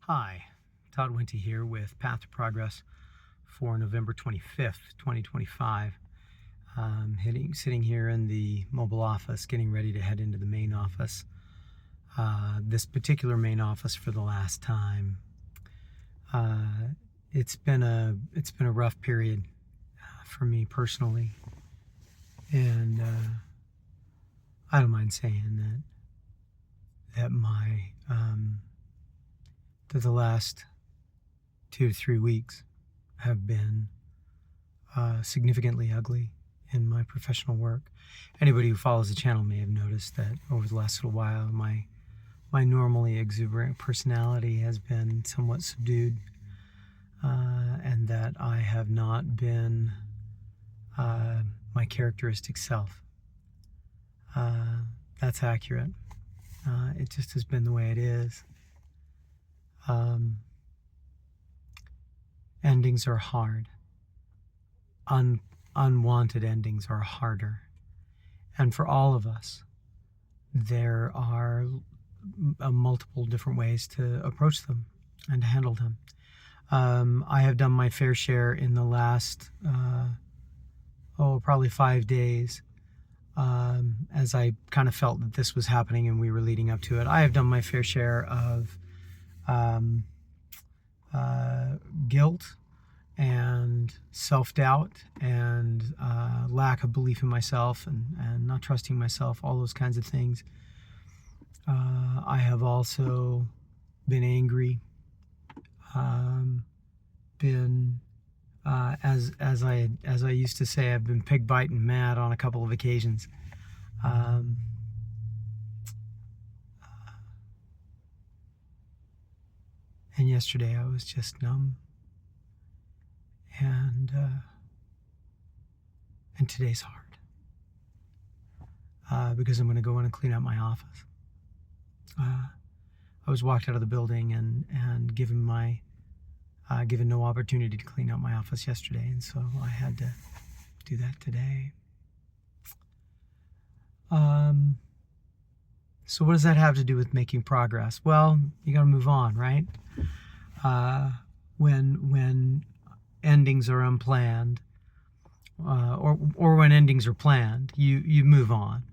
Hi, Todd Winty here with Path to Progress for November 25th, 2025. Sitting here in the mobile office, getting ready to head into the main office. This particular main office for the last time. It's been a rough period for me personally, and I don't mind saying that the last 2 to 3 weeks have been significantly ugly in my professional work. Anybody who follows the channel may have noticed that over the last little while my normally exuberant personality has been somewhat subdued, and that I have not been my characteristic self. That's accurate. It just has been the way it is. Endings are hard. Unwanted endings are harder. And for all of us, there are multiple different ways to approach them and to handle them. I have done my fair share in the last, probably 5 days, as I kind of felt that this was happening and we were leading up to it. I have done my fair share of guilt and self-doubt and lack of belief in myself and not trusting myself, all those kinds of things. I have also been angry, as I used to say, I've been pig biting mad on a couple of occasions. And yesterday I was just numb, and today's hard, because I'm going to go in and clean out my office. I was walked out of the building and given no opportunity to clean out my office yesterday, and so I had to do that today. So what does that have to do with making progress? Well, you got to move on, right? When endings are unplanned, or when endings are planned, you move on.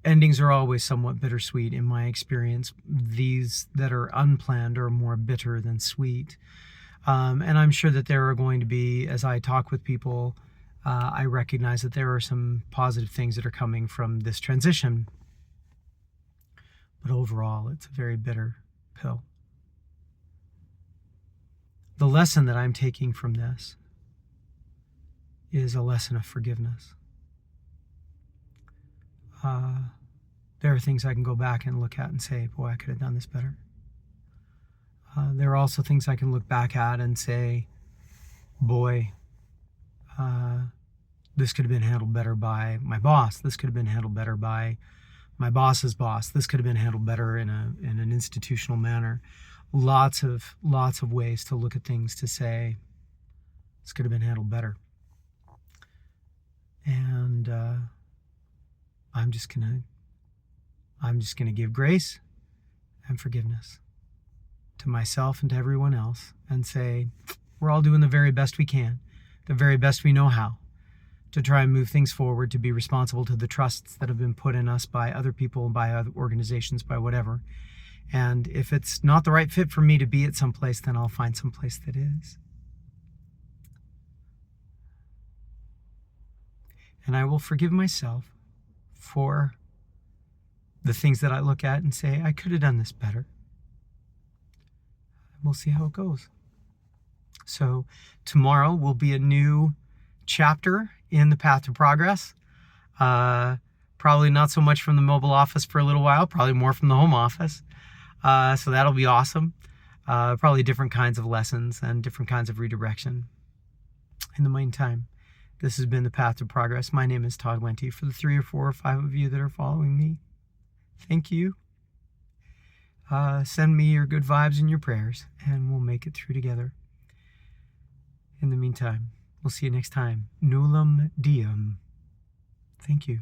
Endings are always somewhat bittersweet in my experience. These that are unplanned are more bitter than sweet. And I'm sure that there are going to be, as I talk with people, I recognize that there are some positive things that are coming from this transition. But overall, it's a very bitter pill. The lesson that I'm taking from this is a lesson of forgiveness. There are things I can go back and look at and say, boy, I could have done this better. There are also things I can look back at and say, boy, this could have been handled better by my boss. This could have been handled better by my boss's boss. This could have been handled better in an institutional manner. Lots of ways to look at things to say, this could have been handled better. And I'm just gonna give grace and forgiveness to myself and to everyone else, and say we're all doing the very best we can, the very best we know how, to try and move things forward, to be responsible to the trusts that have been put in us by other people, by other organizations, by whatever. And if it's not the right fit for me to be at some place, then I'll find some place that is. And I will forgive myself for the things that I look at and say, I could have done this better. We'll see how it goes. So tomorrow will be a new chapter in the Path to Progress. Probably not so much from the mobile office for a little while, probably more from the home office. So that'll be awesome. Probably different kinds of lessons and different kinds of redirection. In the meantime, this has been the Path to Progress. My name is Todd Winty. For the 3 or 4 or 5 of you that are following me, thank you. Send me your good vibes and your prayers, and we'll make it through together. In the meantime, we'll see you next time. Nullum diem. Thank you.